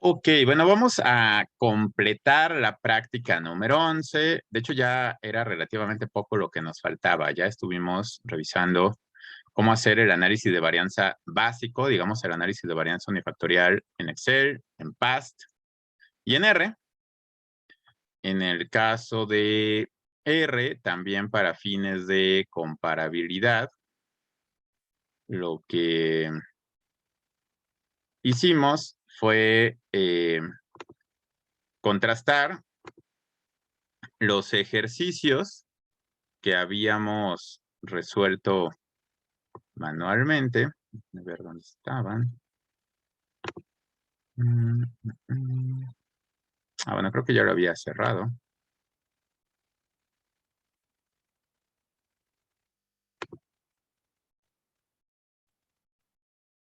Ok, bueno, vamos a completar la práctica número 11. De hecho, ya era relativamente poco lo que nos faltaba. Ya estuvimos revisando cómo hacer el análisis de varianza básico, digamos, el análisis de varianza unifactorial en Excel, en PAST y en R. En el caso de R, también para fines de comparabilidad, lo que hicimos fue contrastar los ejercicios que habíamos resuelto manualmente. A ver dónde estaban. Bueno, creo que ya lo había cerrado.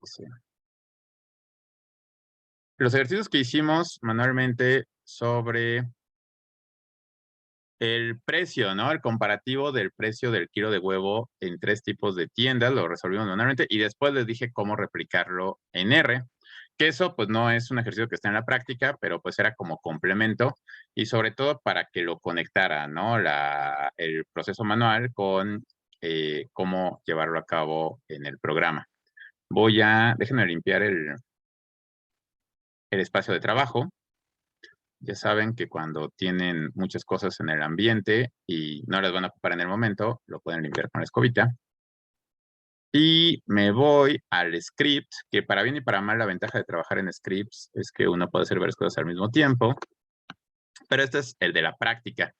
Sí. Los ejercicios que hicimos manualmente sobre el precio, ¿no? El comparativo del precio del kilo de huevo en 3 tipos de tiendas, lo resolvimos manualmente y después les dije cómo replicarlo en R, que eso pues no es un ejercicio que está en la práctica, pero pues era como complemento y sobre todo para que lo conectara, ¿no? El proceso manual con cómo llevarlo a cabo en el programa. Déjenme limpiar el espacio de trabajo. Ya saben que cuando tienen muchas cosas en el ambiente y no las van a ocupar en el momento, lo pueden limpiar con la escobita. Y me voy al script, que para bien y para mal la ventaja de trabajar en scripts es que uno puede hacer varias cosas al mismo tiempo. Pero este es el de la práctica.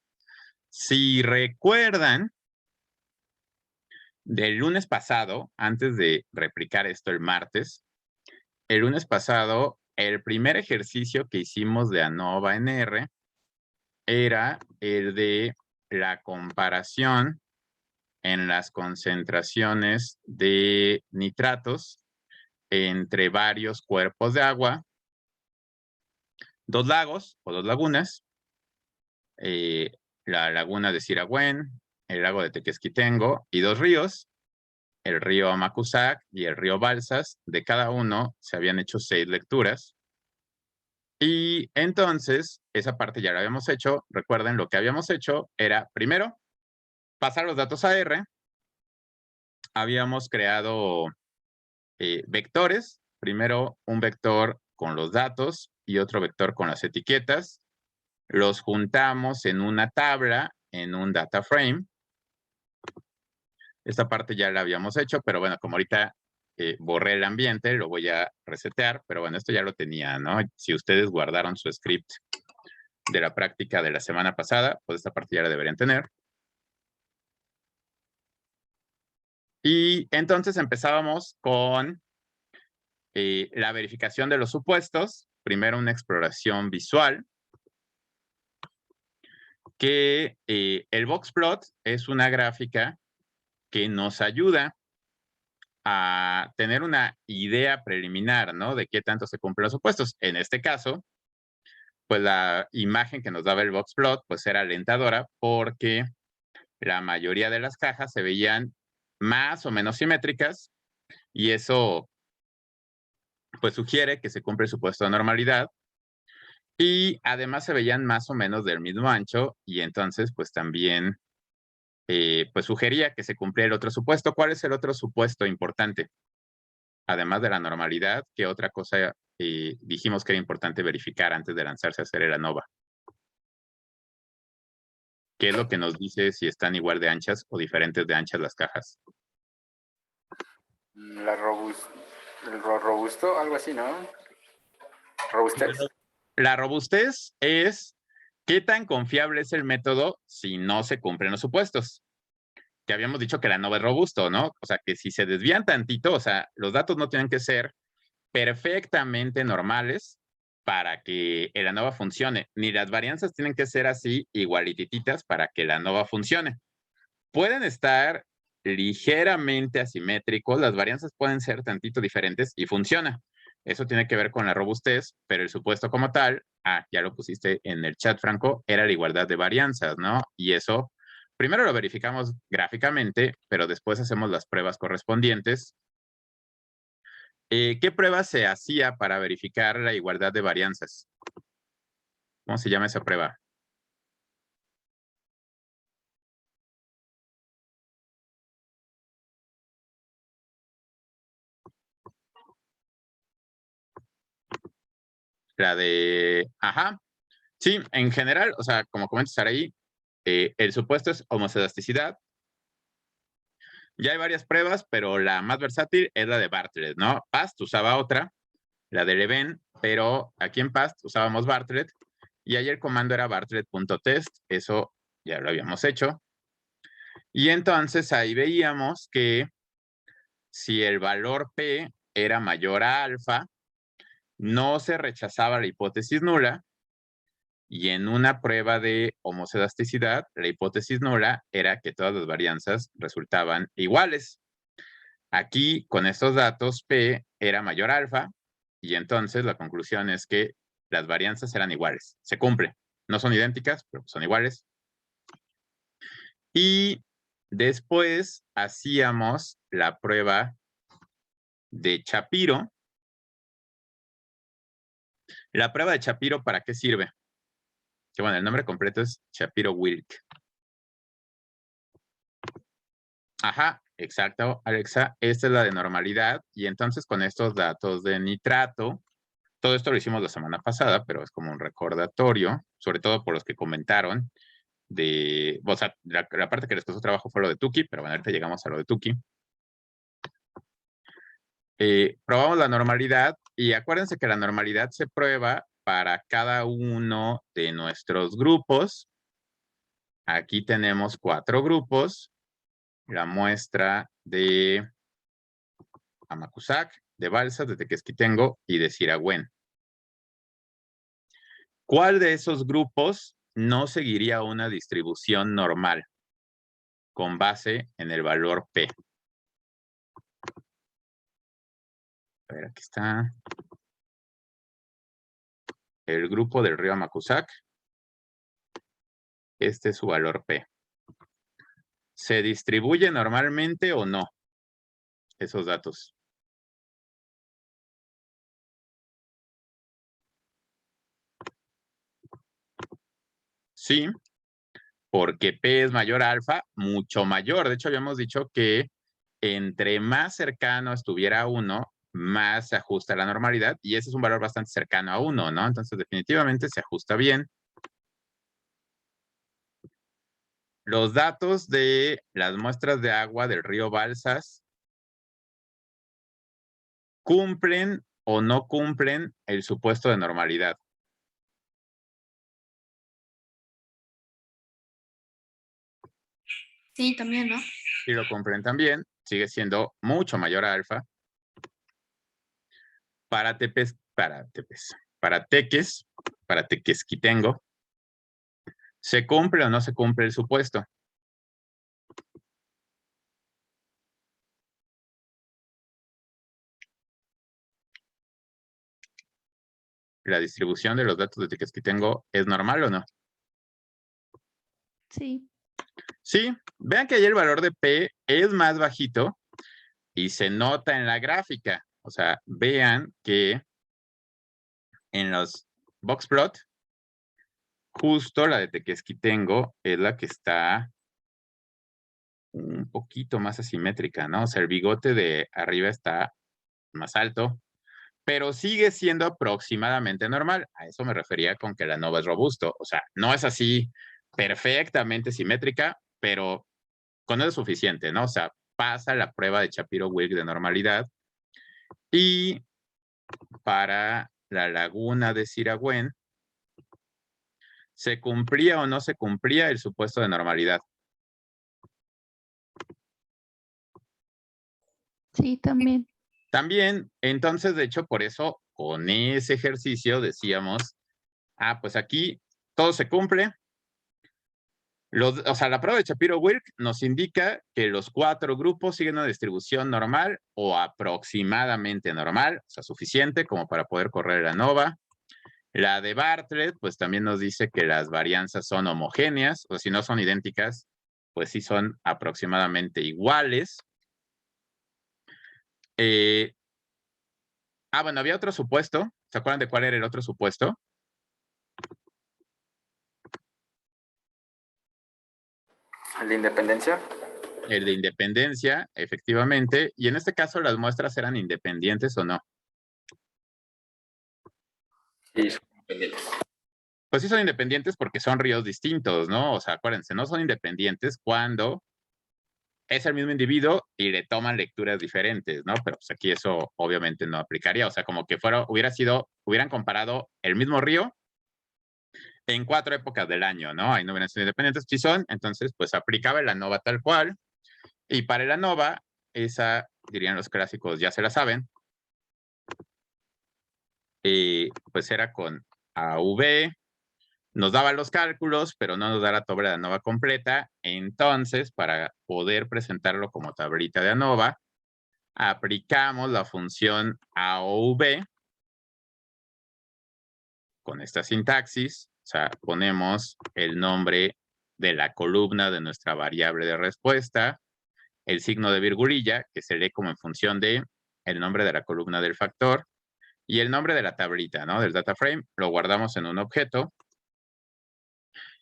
Si recuerdan, del lunes pasado, antes de replicar esto el martes, el lunes pasado, el primer ejercicio que hicimos de ANOVA en R era el de la comparación en las concentraciones de nitratos entre varios cuerpos de agua, 2 lagos o 2 lagunas, la laguna de Siragüen, el lago de Tequesquitengo y 2 ríos, el río Amacuzac y el río Balsas. De cada uno se habían hecho 6 lecturas. Y entonces, esa parte ya la habíamos hecho. Recuerden, lo que habíamos hecho era, primero, pasar los datos a R. Habíamos creado vectores. Primero, un vector con los datos y otro vector con las etiquetas. Los juntamos en una tabla, en un data frame. Esta parte ya la habíamos hecho, pero bueno, como ahorita borré el ambiente, lo voy a resetear, pero bueno, esto ya lo tenía, ¿no? Si ustedes guardaron su script de la práctica de la semana pasada, pues esta parte ya la deberían tener. Y entonces empezábamos con la verificación de los supuestos. Primero una exploración visual, que el boxplot es una gráfica que nos ayuda a tener una idea preliminar, ¿no? De qué tanto se cumplen los supuestos. En este caso, pues la imagen que nos daba el boxplot, pues era alentadora porque la mayoría de las cajas se veían más o menos simétricas y eso pues sugiere que se cumple el supuesto de normalidad y además se veían más o menos del mismo ancho y entonces pues también pues sugería que se cumplía el otro supuesto. ¿Cuál es el otro supuesto importante? Además de la normalidad, ¿qué otra cosa dijimos que era importante verificar antes de lanzarse a hacer el ANOVA? ¿Qué es lo que nos dice si están igual de anchas o diferentes de anchas las cajas? El robusto, algo así, ¿no? Robustez. La robustez es qué tan confiable es el método si no se cumplen los supuestos. Que habíamos dicho que el ANOVA es robusto, ¿no? O sea, que si se desvían tantito, o sea, los datos no tienen que ser perfectamente normales para que el ANOVA funcione, ni las varianzas tienen que ser así igualitititas para que el ANOVA funcione. Pueden estar ligeramente asimétricos, las varianzas pueden ser tantito diferentes y funciona. Eso tiene que ver con la robustez, pero el supuesto como tal, ya lo pusiste en el chat, Franco, era la igualdad de varianzas, ¿no? Y eso, primero lo verificamos gráficamente, pero después hacemos las pruebas correspondientes ¿Qué prueba se hacía para verificar la igualdad de varianzas? ¿Cómo se llama esa prueba? La de... Ajá. Sí, en general, o sea, como comentas ahí, el supuesto es homocedasticidad. Ya hay varias pruebas, pero la más versátil es la de Bartlett, ¿no? Past usaba otra, la de Leven, pero aquí en Past usábamos Bartlett y ahí el comando era bartlett.test, eso ya lo habíamos hecho. Y entonces ahí veíamos que si el valor P era mayor a alfa, no se rechazaba la hipótesis nula. Y en una prueba de homocedasticidad, la hipótesis nula era que todas las varianzas resultaban iguales. Aquí, con estos datos, P era mayor a alfa, y entonces la conclusión es que las varianzas eran iguales. Se cumple. No son idénticas, pero son iguales. Y después hacíamos la prueba de Shapiro. La prueba de Shapiro, ¿para qué sirve? Que bueno, el nombre completo es Shapiro-Wilk. Ajá, exacto, Alexa. Esta es la de normalidad. Y entonces con estos datos de nitrato, todo esto lo hicimos la semana pasada, pero es como un recordatorio, sobre todo por los que comentaron de, o sea, la parte que les costó trabajo fue lo de Tuki, pero bueno, ahorita llegamos a lo de Tuki. Probamos la normalidad y acuérdense que la normalidad se prueba para cada uno de nuestros grupos. Aquí tenemos 4 grupos. La muestra de Amacuzac, de Balsas, de Tequesquitengo y de Siragüen. ¿Cuál de esos grupos no seguiría una distribución normal con base en el valor P? A ver, aquí está. El grupo del río Amacuzac. Este es su valor P. ¿Se distribuye normalmente o no? Esos datos. Sí, porque P es mayor a alfa, mucho mayor. De hecho, habíamos dicho que entre más cercano estuviera a 1, más se ajusta la normalidad, y ese es un valor bastante cercano a 1, ¿no? Entonces, definitivamente se ajusta bien. Los datos de las muestras de agua del río Balsas cumplen o no cumplen el supuesto de normalidad. Sí, también, ¿no? Si lo cumplen también, sigue siendo mucho mayor a alfa. Para Tequesquitengo, ¿se cumple o no se cumple el supuesto? ¿La distribución de los datos de Tequesquitengo es normal o no? Sí. Sí, vean que ahí el valor de P es más bajito y se nota en la gráfica. O sea, vean que en los boxplot, justo la de Tequesquitengo es la que está un poquito más asimétrica, ¿no? O sea, el bigote de arriba está más alto, pero sigue siendo aproximadamente normal. A eso me refería con que la nova es robusto. O sea, no es así perfectamente simétrica, pero con eso es suficiente, ¿no? O sea, pasa la prueba de Shapiro-Wilk de normalidad. Y para la laguna de Siragüen, ¿se cumplía o no se cumplía el supuesto de normalidad? Sí, también. También, entonces, de hecho, por eso, con ese ejercicio decíamos, pues aquí todo se cumple. O sea, la prueba de Shapiro-Wilk nos indica que los 4 grupos siguen una distribución normal o aproximadamente normal, o sea, suficiente como para poder correr la ANOVA. La de Bartlett, pues también nos dice que las varianzas son homogéneas, o si no son idénticas, pues sí son aproximadamente iguales. Bueno, había otro supuesto. ¿Se acuerdan de cuál era el otro supuesto? ¿El de independencia? El de independencia, efectivamente. Y en este caso, ¿las muestras eran independientes o no? Sí, son independientes. Pues sí son independientes porque son ríos distintos, ¿no? O sea, acuérdense, no son independientes cuando es el mismo individuo y le toman lecturas diferentes, ¿no? Pero pues aquí eso obviamente no aplicaría. O sea, como que hubieran comparado el mismo río en 4 épocas del año, ¿no? Ahí no hubieran sido independientes. Si son, entonces pues aplicaba el ANOVA tal cual. Y para el ANOVA, esa, dirían los clásicos, ya se la saben, pues era con AV, nos daba los cálculos, pero no nos da la tabla de ANOVA completa. Entonces, para poder presentarlo como tablita de ANOVA, aplicamos la función AOV con esta sintaxis. O sea, ponemos el nombre de la columna de nuestra variable de respuesta, el signo de virgulilla, que se lee como en función de el nombre de la columna del factor, y el nombre de la tablita, ¿no? Del data frame, lo guardamos en un objeto.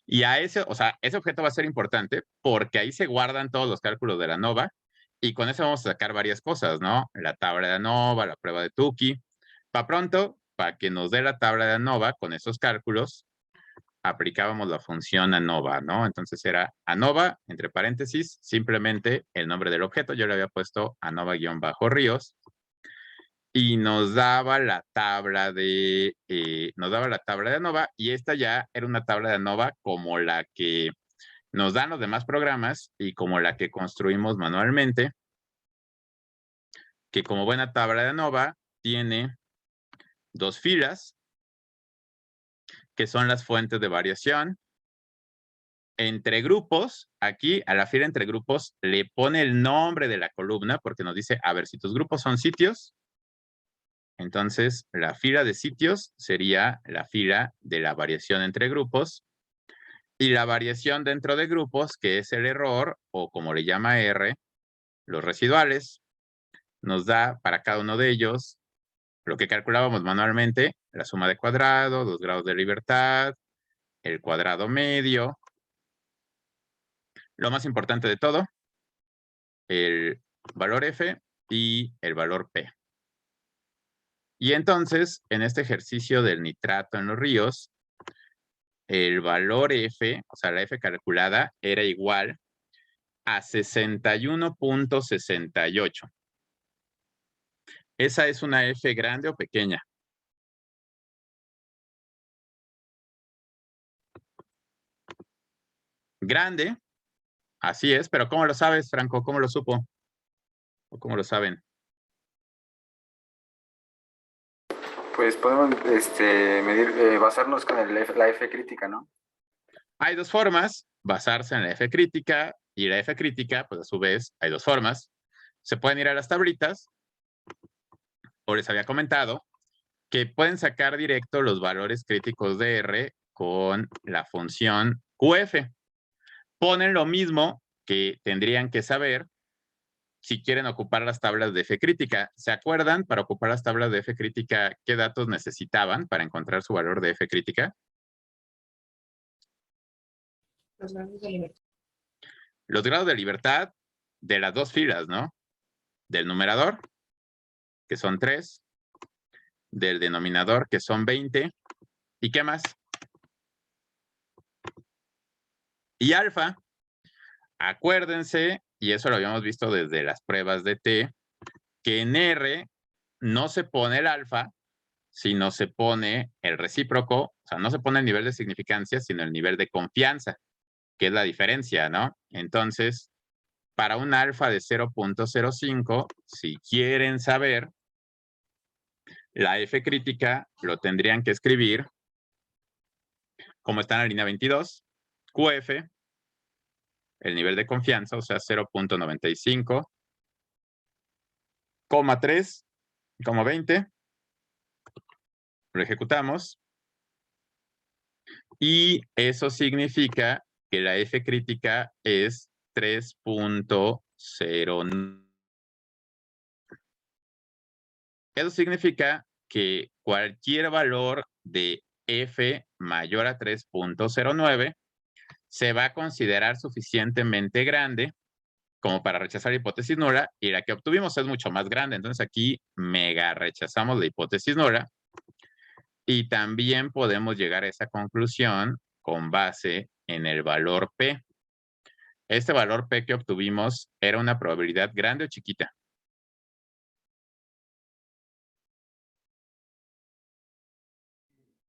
Y a ese, o sea, ese objeto va a ser importante porque ahí se guardan todos los cálculos de la ANOVA y con eso vamos a sacar varias cosas, ¿no? La tabla de ANOVA, la prueba de Tukey. Para pronto, para que nos dé la tabla de ANOVA con esos cálculos, aplicábamos la función ANOVA, ¿no? Entonces era ANOVA, entre paréntesis, simplemente el nombre del objeto. Yo le había puesto ANOVA-Ríos. Y nos daba la tabla de ANOVA, y esta ya era una tabla de ANOVA como la que nos dan los demás programas y como la que construimos manualmente, que como buena tabla de ANOVA tiene 2 filas, que son las fuentes de variación. Entre grupos, aquí a la fila entre grupos le pone el nombre de la columna porque nos dice, a ver, si tus grupos son sitios, entonces la fila de sitios sería la fila de la variación entre grupos. Y la variación dentro de grupos, que es el error, o como le llama R, los residuales, nos da para cada uno de ellos lo que calculábamos manualmente, la suma de cuadrado, 2 grados de libertad, el cuadrado medio. Lo más importante de todo, el valor F y el valor P. Y entonces, en este ejercicio del nitrato en los ríos, el valor F, o sea, la F calculada, era igual a 61.68. ¿Esa es una F grande o pequeña? Grande, así es, pero ¿cómo lo sabes, Franco? ¿Cómo lo supo? ¿O cómo lo saben? Pues podemos medir, basarnos con la F crítica, ¿no? Hay 2 formas, basarse en la F crítica, y la F crítica, pues a su vez, hay 2 formas. Se pueden ir a las tablitas, o les había comentado, que pueden sacar directo los valores críticos de R con la función QF. Ponen lo mismo que tendrían que saber si quieren ocupar las tablas de F crítica. ¿Se acuerdan para ocupar las tablas de F crítica qué datos necesitaban para encontrar su valor de F crítica? Los grados de libertad. Los grados de libertad de las 2 filas, ¿no? Del numerador, que son 3, del denominador, que son 20, ¿y qué más? Y alfa, acuérdense, y eso lo habíamos visto desde las pruebas de T, que en R no se pone el alfa, sino se pone el recíproco, o sea, no se pone el nivel de significancia, sino el nivel de confianza, que es la diferencia, ¿no? Entonces, para un alfa de 0.05, si quieren saber, la F crítica lo tendrían que escribir como está en la línea 22, QF, el nivel de confianza, o sea, 0.95, 3, 20, lo ejecutamos, y eso significa que la F crítica es 3.09. Eso significa que cualquier valor de F mayor a 3.09 se va a considerar suficientemente grande como para rechazar la hipótesis nula, y la que obtuvimos es mucho más grande. Entonces aquí mega rechazamos la hipótesis nula, y también podemos llegar a esa conclusión con base en el valor P. Este valor P que obtuvimos era una probabilidad grande o chiquita.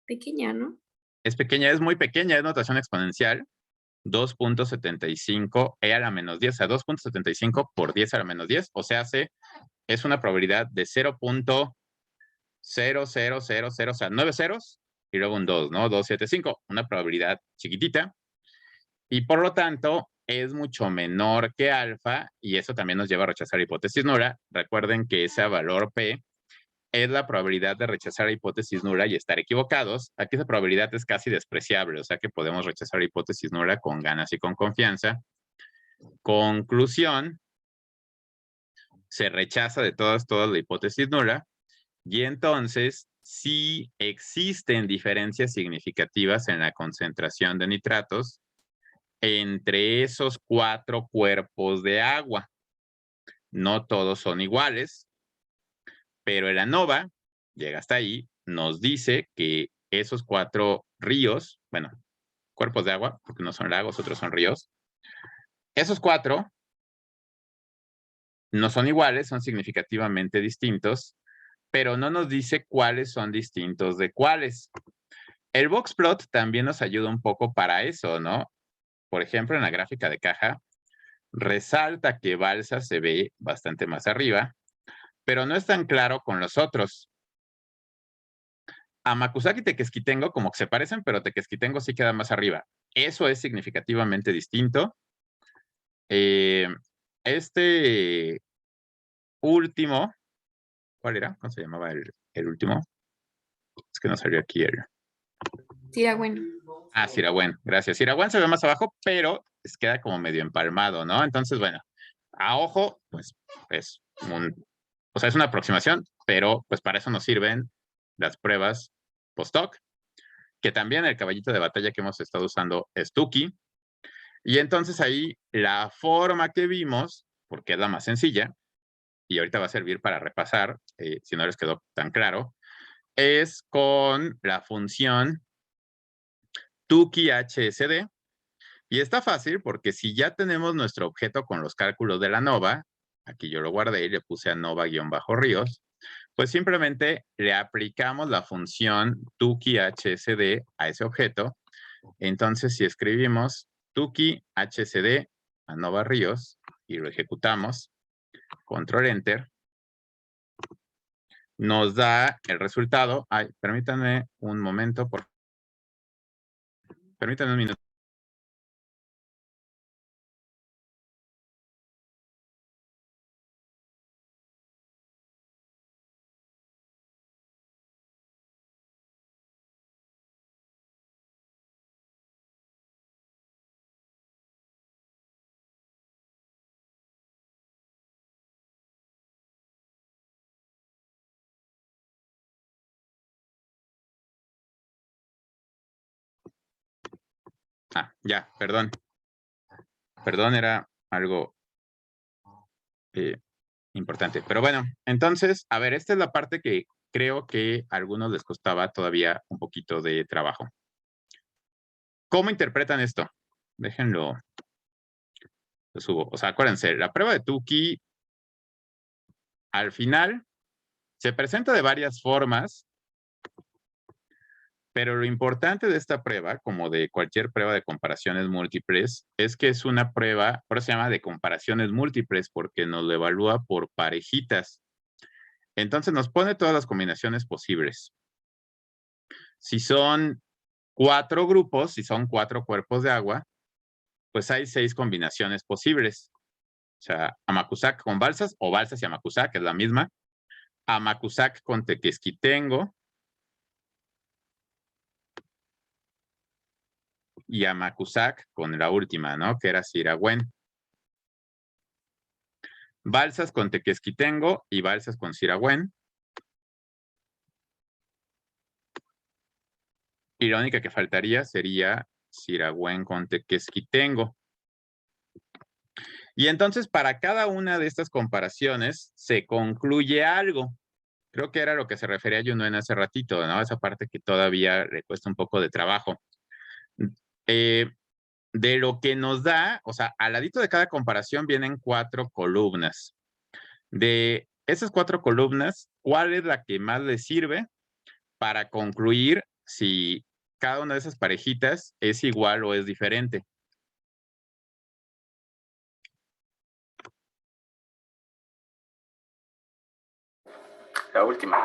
Pequeña, ¿no? Es pequeña, es muy pequeña, es notación exponencial. 2.75 e a la menos 10, o sea, 2.75 por 10 a la menos 10, o sea, es una probabilidad de 0.0000, o sea, 9 ceros, y luego un 2, ¿no? 275, una probabilidad chiquitita, y por lo tanto, es mucho menor que alfa, y eso también nos lleva a rechazar la hipótesis nula. Recuerden que ese valor P es la probabilidad de rechazar la hipótesis nula y estar equivocados. Aquí esa probabilidad es casi despreciable, o sea que podemos rechazar la hipótesis nula con ganas y con confianza. Conclusión, se rechaza de todas la hipótesis nula, y entonces sí existen diferencias significativas en la concentración de nitratos entre esos 4 cuerpos de agua. No todos son iguales, pero el ANOVA llega hasta ahí, nos dice que esos 4 ríos, bueno, cuerpos de agua, porque no son lagos, otros son ríos, esos 4 no son iguales, son significativamente distintos, pero no nos dice cuáles son distintos de cuáles. El boxplot también nos ayuda un poco para eso, ¿no? Por ejemplo, en la gráfica de caja, resalta que Balsa se ve bastante más arriba, pero no es tan claro con los otros. Amacuzac y Tequesquitengo como que se parecen, pero Tequesquitengo sí queda más arriba. Eso es significativamente distinto. Este último, ¿cuál era? ¿Cómo se llamaba el último? Es que no salió aquí el... Siragüen. Ah, Siragüen, gracias. Siragüen se ve más abajo, pero queda como medio empalmado, ¿no? Entonces, bueno, a ojo, pues es o sea, es una aproximación, pero pues para eso nos sirven las pruebas post-hoc, que también el caballito de batalla que hemos estado usando es Tukey. Y entonces ahí la forma que vimos, porque es la más sencilla, y ahorita va a servir para repasar, si no les quedó tan claro, es con la función Tukey HSD. Y está fácil porque si ya tenemos nuestro objeto con los cálculos de la ANOVA, aquí yo lo guardé y le puse ANOVA-Ríos, pues simplemente le aplicamos la función Tukey HSD a ese objeto. Entonces, si escribimos Tukey HSD ANOVA Ríos y lo ejecutamos, control enter, nos da el resultado. Ay, permítanme un momento, permítanme un minuto. Ah, ya, perdón. Perdón, era algo importante. Pero bueno, entonces, a ver, esta es la parte que creo que a algunos les costaba todavía un poquito de trabajo. ¿Cómo interpretan esto? Déjenlo, lo subo. O sea, acuérdense, la prueba de Tukey al final se presenta de varias formas, pero lo importante de esta prueba, como de cualquier prueba de comparaciones múltiples, es que es una prueba, por eso se llama de comparaciones múltiples, porque nos lo evalúa por parejitas. Entonces nos pone todas las combinaciones posibles. Si son 4 grupos, si son 4 cuerpos de agua, pues hay 6 combinaciones posibles. O sea, Amacuzac con Balsas o Balsas y Amacuzac, es la misma. Amacuzac con Tequesquitengo y Amacuzac con la última, ¿no? Que era Siragüen. Balsas con Tequesquitengo y Balsas con Siragüen. Y la única que faltaría sería Sirawen con Tequesquitengo. Y entonces para cada una de estas comparaciones se concluye algo. Creo que era lo que se refería Yunuen hace ratito, ¿no? Esa parte que todavía le cuesta un poco de trabajo. De lo que nos da, o sea, al ladito de cada comparación vienen 4 columnas. De esas 4 columnas, ¿cuál es la que más le sirve para concluir si cada una de esas parejitas es igual o es diferente? La última.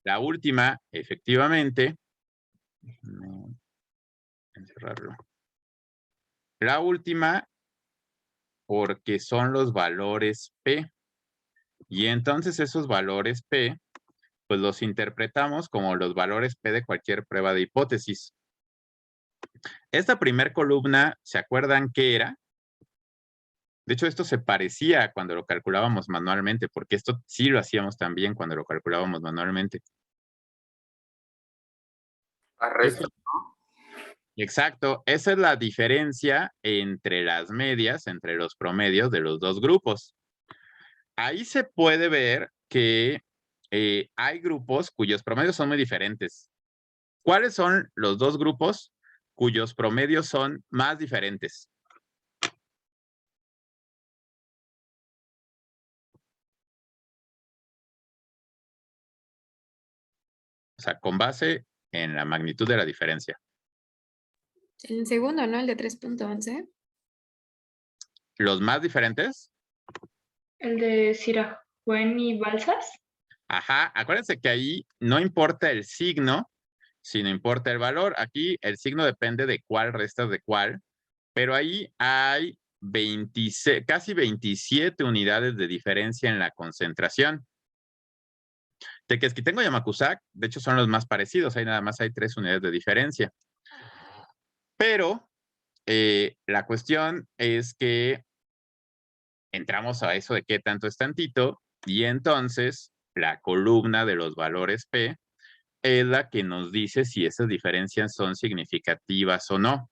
La última, efectivamente, déjenme encerrarlo. La última, porque son los valores P. Y entonces esos valores P, pues los interpretamos como los valores P de cualquier prueba de hipótesis. Esta primer columna, ¿se acuerdan qué era? De hecho, esto se parecía a cuando lo calculábamos manualmente, porque esto sí lo hacíamos también cuando lo calculábamos manualmente. Arresto. Exacto, esa es la diferencia entre las medias, entre los promedios de los dos grupos. Ahí se puede ver que hay grupos cuyos promedios son muy diferentes. ¿Cuáles son los dos grupos cuyos promedios son más diferentes? O sea, con base en la magnitud de la diferencia. El segundo, ¿no? El de 3.11. ¿Los más diferentes? El de Sirawen y Balsas. Ajá, acuérdense que ahí no importa el signo, sino importa el valor. Aquí el signo depende de cuál restas de cuál, pero ahí hay casi 27 unidades de diferencia en la concentración. Tequesquitengo y Amacuzac, de hecho, son los más parecidos. Ahí nada más hay 3 unidades de diferencia. Pero la cuestión es que entramos a eso de qué tanto es tantito, y entonces la columna de los valores P es la que nos dice si esas diferencias son significativas o no.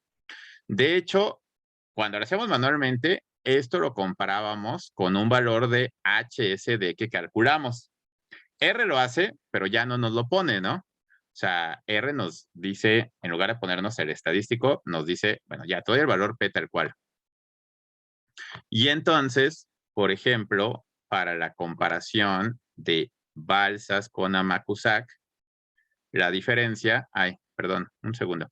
De hecho, cuando lo hacemos manualmente, esto lo comparábamos con un valor de HSD que calculamos. R lo hace, pero ya no nos lo pone, ¿no? O sea, R nos dice, en lugar de ponernos el estadístico, nos dice, bueno, ya, te doy el valor P tal cual. Y entonces, por ejemplo, para la comparación de Balsas con Amacuzac, la diferencia, ay, perdón, un segundo.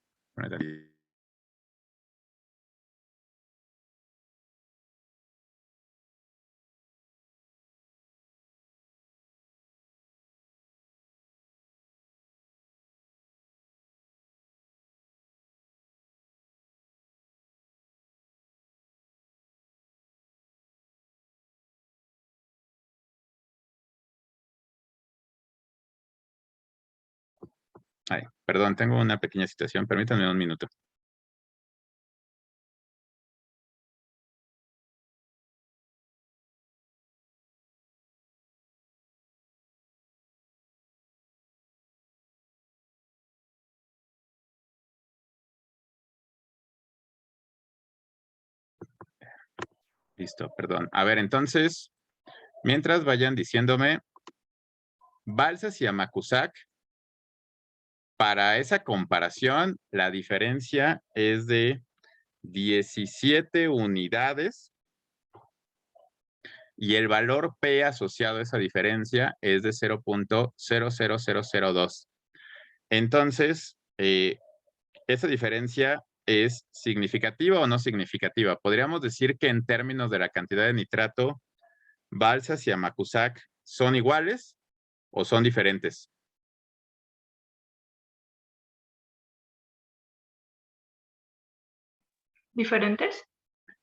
Ay, perdón, tengo una pequeña situación, permítanme un minuto. Listo, perdón. A ver, entonces, mientras vayan diciéndome, Balsas y Amacuzac, para esa comparación, la diferencia es de 17 unidades y el valor P asociado a esa diferencia es de 0.00002. Entonces, esa diferencia es significativa o no significativa. Podríamos decir que en términos de la cantidad de nitrato, Balsas y Amacuzac son iguales o son diferentes. ¿Diferentes?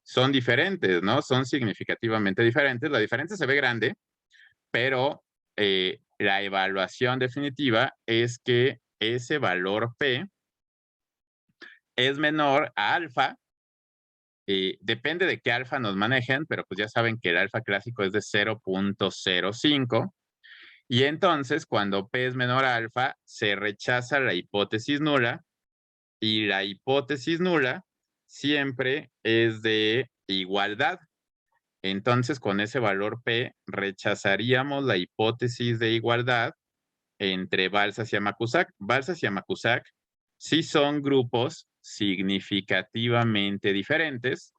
Son diferentes, ¿no? Son significativamente diferentes. La diferencia se ve grande, pero la evaluación definitiva es que ese valor P es menor a alfa. Depende de qué alfa nos manejen, pero pues ya saben que el alfa clásico es de 0.05. Y entonces, cuando P es menor a alfa, se rechaza la hipótesis nula y la hipótesis nula siempre es de igualdad. Entonces, con ese valor P, rechazaríamos la hipótesis de igualdad entre Balsas y Amacuzac. Balsas y Amacuzac sí son grupos significativamente diferentes.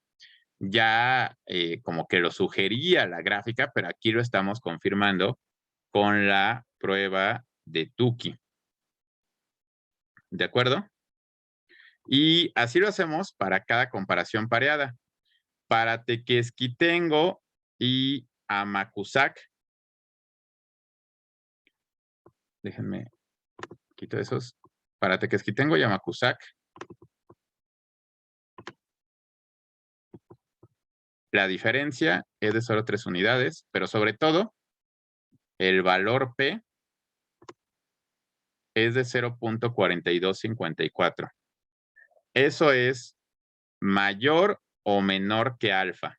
Ya como que lo sugería la gráfica, pero aquí lo estamos confirmando con la prueba de Tukey. ¿De acuerdo? Y así lo hacemos para cada comparación pareada. Para Tequesquitengo y Amacuzac. Déjenme quito esos. Para Tequesquitengo y Amacuzac. La diferencia es de solo 3 unidades, pero sobre todo, el valor P es de 0.4254. Eso es mayor o menor que alfa.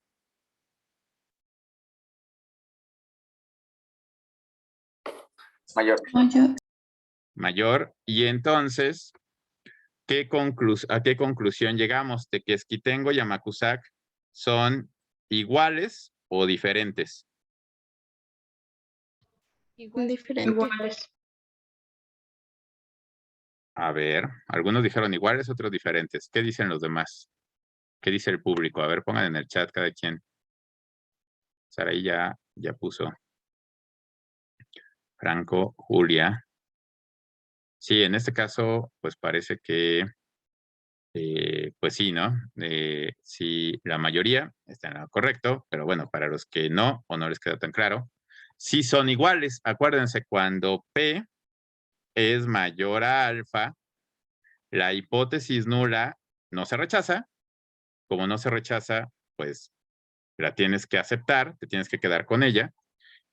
Mayor. Mayor. Y entonces, ¿a qué conclusión llegamos? Tequesquitengo y Amacuzac son iguales o diferentes. Diferente. Iguales. A ver, algunos dijeron iguales, otros diferentes. ¿Qué dicen los demás? ¿Qué dice el público? A ver, pongan en el chat cada quien. Saraí ya puso. Franco, Julia. Sí, en este caso, pues parece que, pues sí, ¿no? Sí, la mayoría está en lo correcto, pero bueno, para los que no o no les queda tan claro, sí son iguales. Acuérdense, cuando P es mayor a alfa, la hipótesis nula no se rechaza. Como no se rechaza, pues la tienes que aceptar, te tienes que quedar con ella.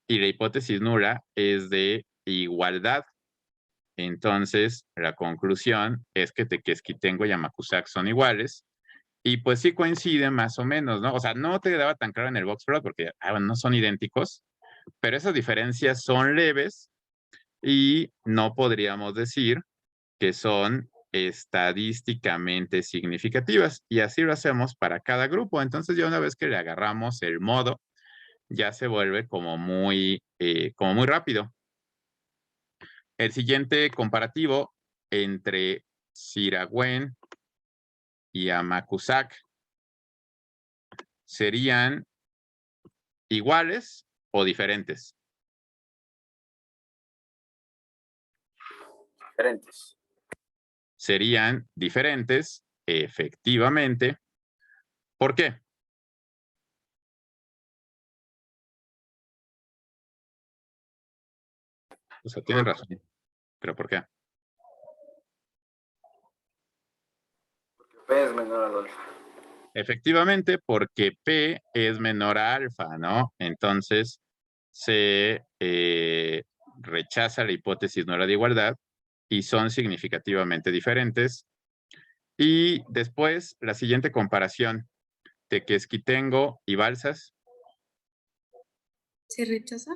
Y la hipótesis nula es de igualdad. Entonces, la conclusión es que Tequesquitengo y Amacuzac son iguales. Y pues sí coinciden más o menos, ¿no? O sea, no te quedaba tan claro en el box plot porque bueno, no son idénticos, pero esas diferencias son leves y no podríamos decir que son estadísticamente significativas. Y así lo hacemos para cada grupo. Entonces, ya una vez que le agarramos el modo, ya se vuelve como muy rápido. El siguiente comparativo entre Siragüen y Amacuzac serían iguales o diferentes. Diferentes. Serían diferentes, efectivamente. ¿Por qué? O sea, tienen razón. ¿Pero por qué? Porque P es menor al alfa. Efectivamente, porque P es menor a alfa, ¿no? Entonces, se rechaza la hipótesis nula de igualdad y son significativamente diferentes. Y después, la siguiente comparación, Tequesquitengo y Balsas. ¿Se rechaza?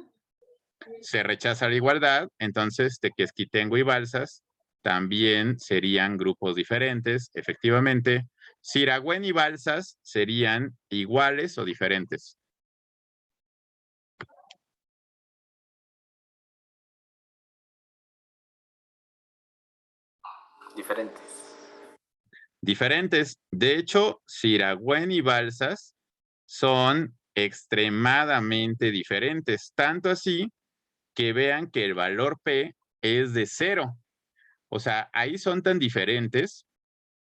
Se rechaza la igualdad, entonces Tequesquitengo y Balsas también serían grupos diferentes, efectivamente. Siragüen y Balsas serían iguales o diferentes. Diferentes. Diferentes. De hecho, Siragüen y Balsas son extremadamente diferentes, tanto así que vean que el valor P es de 0. O sea, ahí son tan diferentes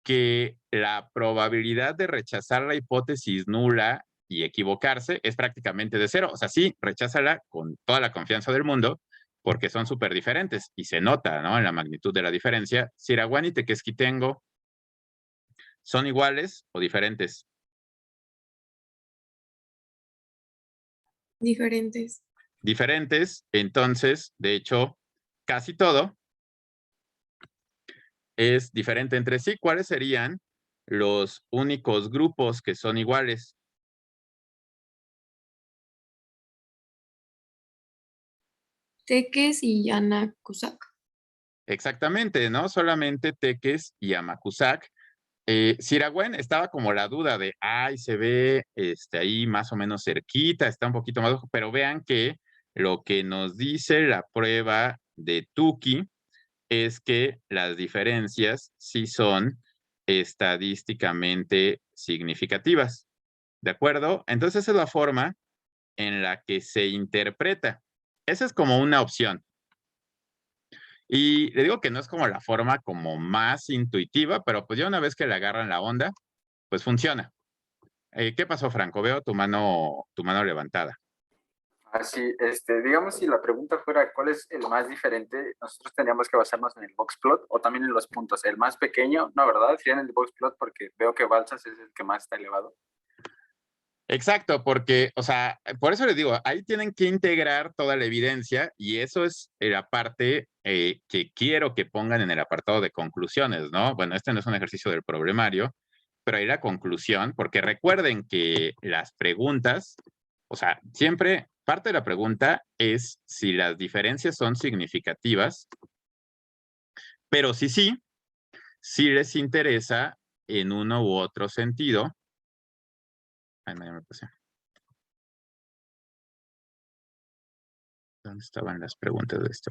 que la probabilidad de rechazar la hipótesis nula y equivocarse es prácticamente de 0. O sea, sí, recházala con toda la confianza del mundo, porque son súper diferentes y se nota, ¿no? En la magnitud de la diferencia. Siragüen y Tequesquitengo ¿son iguales o diferentes? Diferentes. Diferentes, entonces, de hecho, casi todo es diferente entre sí. ¿Cuáles serían los únicos grupos que son iguales? Teques y Amacuzac. Exactamente, ¿no? Solamente Teques y Amacuzac. Siragüen estaba como la duda de, ay, se ve ahí más o menos cerquita, está un poquito más bajo, pero vean que lo que nos dice la prueba de Tukey es que las diferencias sí son estadísticamente significativas, ¿de acuerdo? Entonces esa es la forma en la que se interpreta. Esa es como una opción. Y le digo que no es como la forma como más intuitiva, pero pues ya una vez que le agarran la onda, pues funciona. ¿Qué pasó, Franco? Veo tu mano levantada. Así, digamos, si la pregunta fuera cuál es el más diferente, nosotros tendríamos que basarnos en el boxplot o también en los puntos. El más pequeño, no, ¿verdad? Sería en el boxplot porque veo que Balsas es el que más está elevado. Exacto, porque, o sea, por eso les digo, ahí tienen que integrar toda la evidencia y eso es la parte que quiero que pongan en el apartado de conclusiones, ¿no? Bueno, este no es un ejercicio del problemario, pero ahí la conclusión, porque recuerden que las preguntas, o sea, siempre parte de la pregunta es si las diferencias son significativas, pero si les interesa en uno u otro sentido. Ay, no, ya me pasé. ¿Dónde estaban las preguntas de esto?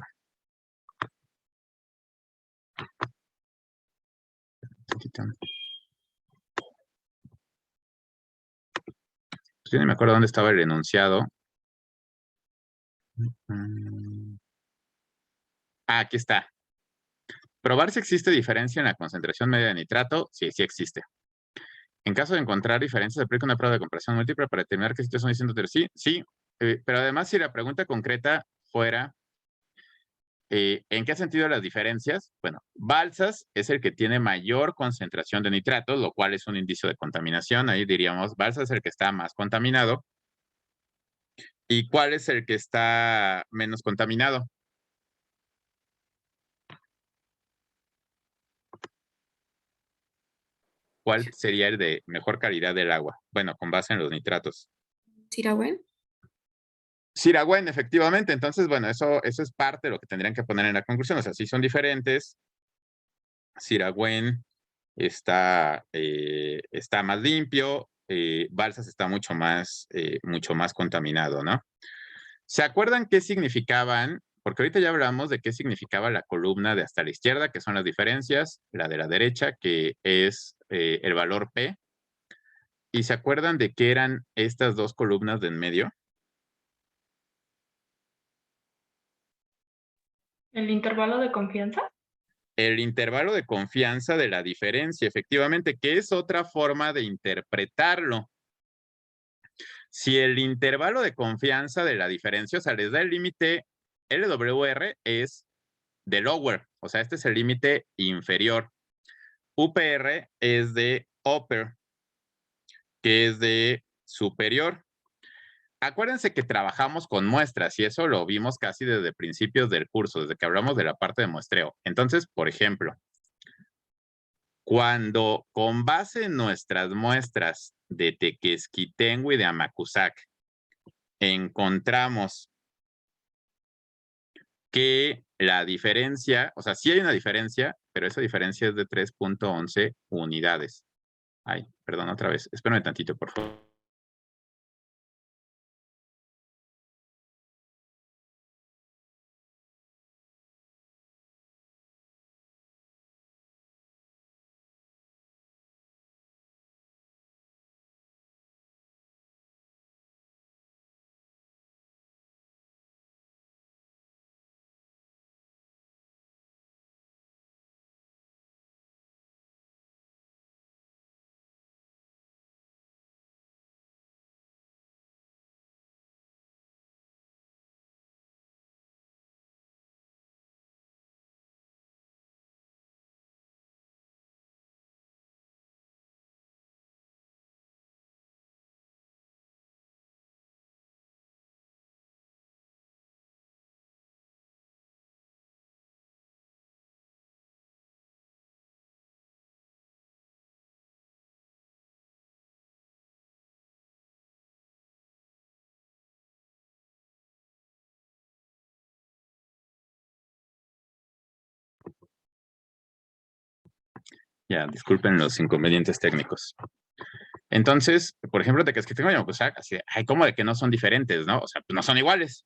Pues yo ni me acuerdo dónde estaba el enunciado. Aquí está. Probar si existe diferencia en la concentración media de nitrato. Sí, sí existe. En caso de encontrar diferencias, aplica una prueba de comparación múltiple para determinar qué sitios son distintos entre sí. Sí, pero además si la pregunta concreta fuera ¿en qué sentido las diferencias? Bueno, Balsas es el que tiene mayor concentración de nitratos, lo cual es un indicio de contaminación. Ahí diríamos, Balsas es el que está más contaminado. ¿Y cuál es el que está menos contaminado? ¿Cuál sería el de mejor calidad del agua? Bueno, con base en los nitratos. ¿Siragüen? Siragüen, efectivamente. Entonces, bueno, eso es parte de lo que tendrían que poner en la conclusión. O sea, sí son diferentes. Siragüen está más limpio. Balsas está mucho más contaminado, ¿no? ¿Se acuerdan qué significaban? Porque ahorita ya hablamos de qué significaba la columna de hasta la izquierda, que son las diferencias, la de la derecha, que es el valor P. ¿Y se acuerdan de qué eran estas dos columnas de en medio? ¿El intervalo de confianza? El intervalo de confianza de la diferencia, efectivamente, que es otra forma de interpretarlo. Si el intervalo de confianza de la diferencia, o sea, les da el límite LWR es de lower, o sea, este es el límite inferior. UPR es de upper, que es de superior. Acuérdense que trabajamos con muestras y eso lo vimos casi desde principios del curso, desde que hablamos de la parte de muestreo. Entonces, por ejemplo, cuando con base en nuestras muestras de Tequesquitengo y de Amacuzac encontramos que la diferencia, o sea, sí hay una diferencia, pero esa diferencia es de 3.11 unidades. Ay, perdón, otra vez. Espérame tantito, por favor. Ya, disculpen los inconvenientes técnicos. Entonces, por ejemplo, de Tequesquitengo y Amacuzac, así, ay, ¿cómo de que no son diferentes, no? O sea, pues no son iguales.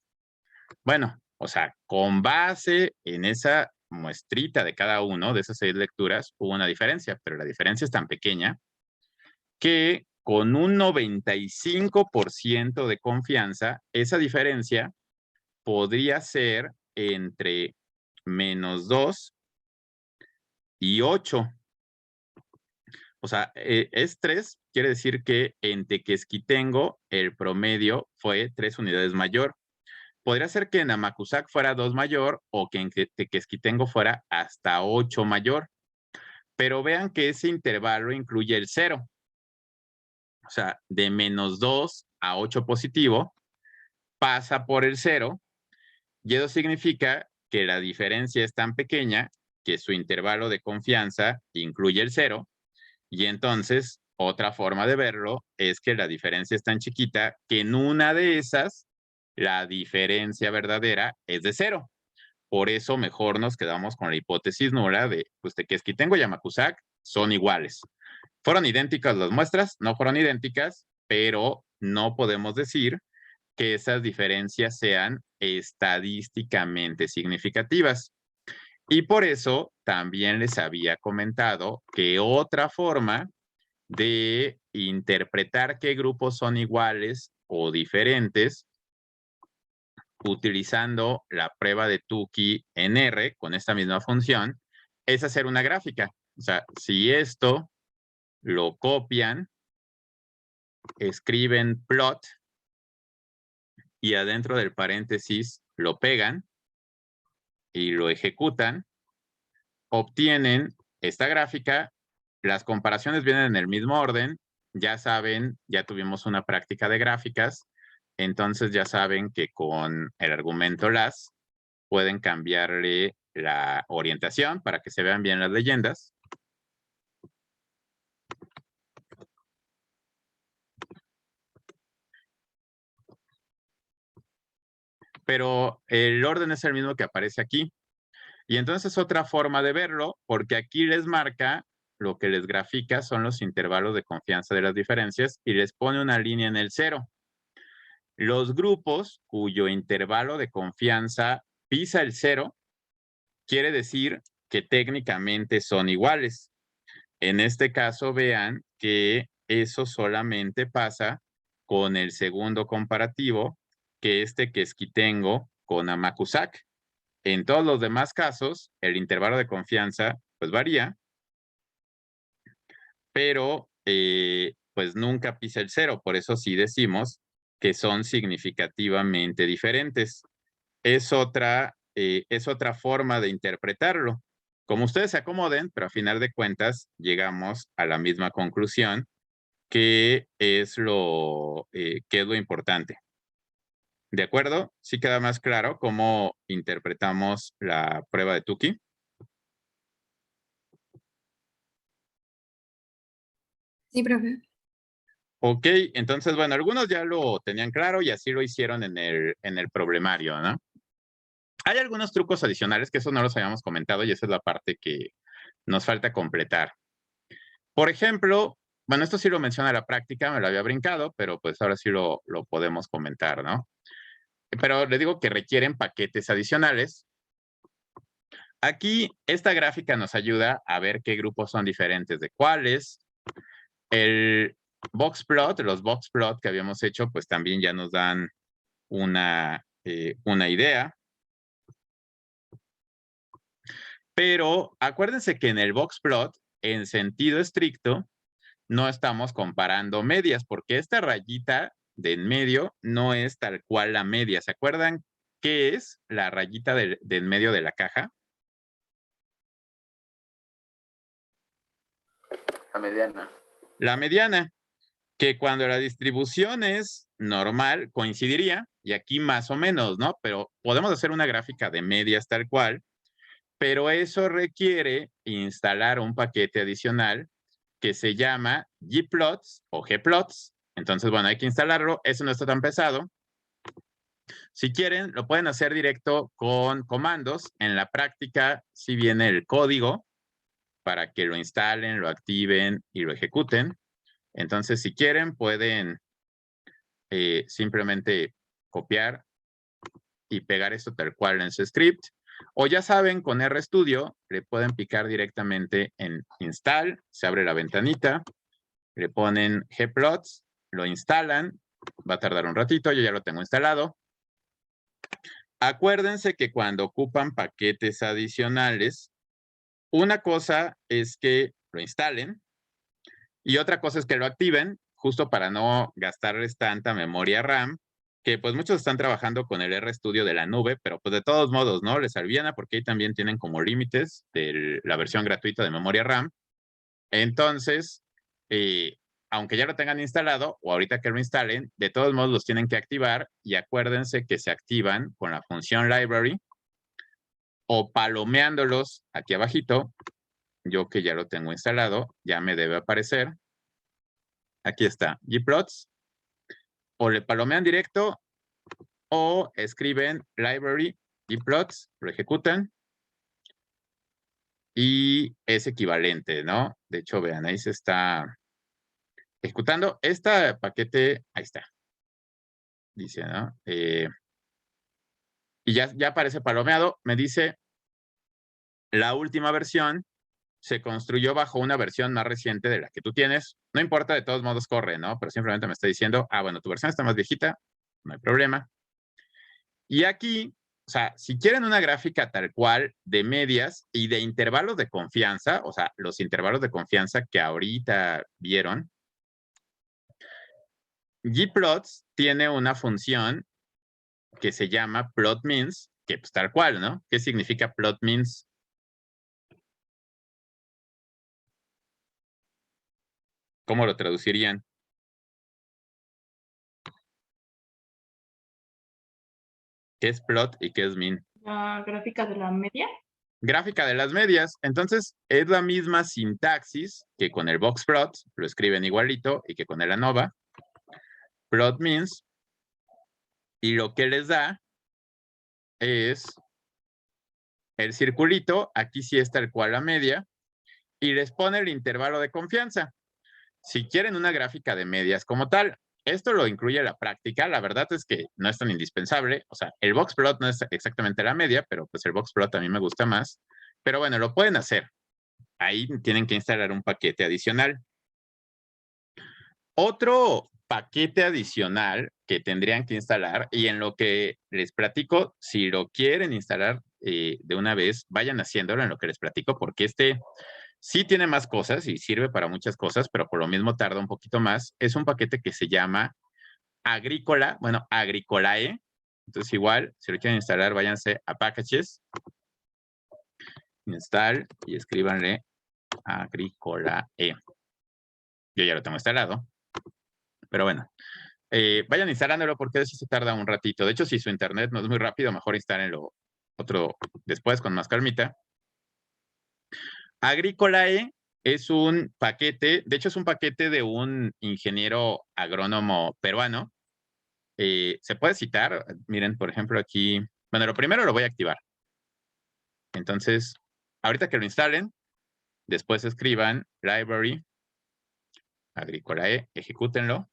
Bueno, o sea, con base en esa muestrita de cada uno de esas 6 lecturas, hubo una diferencia, pero la diferencia es tan pequeña que con un 95% de confianza, esa diferencia podría ser entre -2 y 8. O sea, es 3, quiere decir que en Tequesquitengo el promedio fue 3 unidades mayor. Podría ser que en Amacuzac fuera 2 mayor o que en Tequesquitengo fuera hasta 8 mayor. Pero vean que ese intervalo incluye el 0. O sea, de -2 a 8 positivo, pasa por el 0, y eso significa que la diferencia es tan pequeña que su intervalo de confianza incluye el 0, y entonces otra forma de verlo es que la diferencia es tan chiquita que en una de esas la diferencia verdadera es de 0. Por eso mejor nos quedamos con la hipótesis nula de pues, Tequesquitengo y Amacuzac son iguales. ¿Fueron idénticas las muestras? No fueron idénticas, pero no podemos decir que esas diferencias sean estadísticamente significativas. Y por eso también les había comentado que otra forma de interpretar qué grupos son iguales o diferentes utilizando la prueba de Tukey en R con esta misma función es hacer una gráfica. O sea, si esto lo copian, escriben plot y adentro del paréntesis lo pegan y lo ejecutan, obtienen esta gráfica. Las comparaciones vienen en el mismo orden. Ya saben, ya tuvimos una práctica de gráficas, entonces ya saben que con el argumento las pueden cambiarle la orientación para que se vean bien las leyendas. Pero el orden es el mismo que aparece aquí. Y entonces otra forma de verlo, porque aquí les marca lo que les grafica son los intervalos de confianza de las diferencias y les pone una línea en el 0. Los grupos cuyo intervalo de confianza pisa el 0, quiere decir que técnicamente son iguales. En este caso, vean que eso solamente pasa con el segundo comparativo, que es Tequesquitengo con Amacuzac. En todos los demás casos, el intervalo de confianza pues varía, pero pues nunca pisa el 0. Por eso sí decimos que son significativamente diferentes. Es otra forma de interpretarlo. Como ustedes se acomoden, pero a final de cuentas llegamos a la misma conclusión, que es lo importante. ¿De acuerdo? ¿Sí queda más claro cómo interpretamos la prueba de Tukey? Sí, profe. Ok, entonces, bueno, algunos ya lo tenían claro y así lo hicieron en el problemario, ¿no? Hay algunos trucos adicionales que eso no los habíamos comentado y esa es la parte que nos falta completar. Por ejemplo, bueno, esto sí lo menciona la práctica, me lo había brincado, pero pues ahora sí lo podemos comentar, ¿no? Pero le digo que requieren paquetes adicionales. Aquí, esta gráfica nos ayuda a ver qué grupos son diferentes de cuáles. El boxplot, los boxplot que habíamos hecho, pues también ya nos dan una idea. Pero acuérdense que en el boxplot, en sentido estricto, no estamos comparando medias, porque esta rayita de en medio no es tal cual la media. ¿Se acuerdan qué es la rayita de en medio de la caja? La mediana. La mediana, que cuando la distribución es normal, coincidiría, y aquí más o menos, ¿no? Pero podemos hacer una gráfica de medias tal cual, pero eso requiere instalar un paquete adicional que se llama Gplots o Gplots. Entonces, bueno, hay que instalarlo. Eso no está tan pesado. Si quieren, lo pueden hacer directo con comandos. En la práctica, sí viene el código para que lo instalen, lo activen y lo ejecuten. Entonces, si quieren, pueden simplemente copiar y pegar esto tal cual en su script. O ya saben, con RStudio le pueden picar directamente en Install, se abre la ventanita, le ponen gplots, lo instalan, va a tardar un ratito, yo ya lo tengo instalado. Acuérdense que cuando ocupan paquetes adicionales, una cosa es que lo instalen y otra cosa es que lo activen, justo para no gastarles tanta memoria RAM, que pues muchos están trabajando con el RStudio de la nube, pero pues de todos modos, ¿no? Les aliviana porque ahí también tienen como límites de la versión gratuita de memoria RAM. Entonces, aunque ya lo tengan instalado o ahorita que lo instalen, de todos modos los tienen que activar y acuérdense que se activan con la función library o palomeándolos aquí abajito. Yo que ya lo tengo instalado, ya me debe aparecer. Aquí está, gplots. O le palomean directo o escriben library gplots, lo ejecutan y es equivalente, ¿no? De hecho, vean, ahí se está ejecutando. Este paquete, ahí está. Dice, ¿no? Y ya aparece palomeado. Me dice, la última versión se construyó bajo una versión más reciente de la que tú tienes. No importa, de todos modos corre, ¿no? Pero simplemente me está diciendo, bueno, tu versión está más viejita, no hay problema. Y aquí, o sea, si quieren una gráfica tal cual de medias y de intervalos de confianza, o sea, los intervalos de confianza que ahorita vieron, gplots tiene una función que se llama plotMins, que pues tal cual, ¿no? ¿Qué significa plotMins? ¿Cómo lo traducirían? ¿Qué es plot y qué es min? La gráfica de la media. Gráfica de las medias. Entonces, es la misma sintaxis que con el boxplot, lo escriben igualito, y que con el ANOVA. PlotMins. Y lo que les da es el circulito, aquí sí es tal cual la media, y les pone el intervalo de confianza. Si quieren una gráfica de medias como tal, esto lo incluye la práctica. La verdad es que no es tan indispensable. O sea, el boxplot no es exactamente la media, pero pues el boxplot a mí me gusta más. Pero bueno, lo pueden hacer. Ahí tienen que instalar un paquete adicional. Otro paquete adicional que tendrían que instalar, y en lo que les platico, si lo quieren instalar de una vez, vayan haciéndolo en lo que les platico, porque sí tiene más cosas y sirve para muchas cosas, pero por lo mismo tarda un poquito más. Es un paquete que se llama Agrícola, bueno, Agricolae. Entonces igual, si lo quieren instalar, váyanse a Packages, Install y escríbanle Agricolae. Yo ya lo tengo instalado, pero bueno. Vayan instalándolo porque eso se tarda un ratito. De hecho, si su internet no es muy rápido, mejor instálenlo otro después con más calmita. Agricolae es un paquete, de hecho es un paquete de un ingeniero agrónomo peruano. Se puede citar, miren, por ejemplo, aquí, bueno, lo primero lo voy a activar. Entonces, ahorita que lo instalen, después escriban library Agricolae, ejecútenlo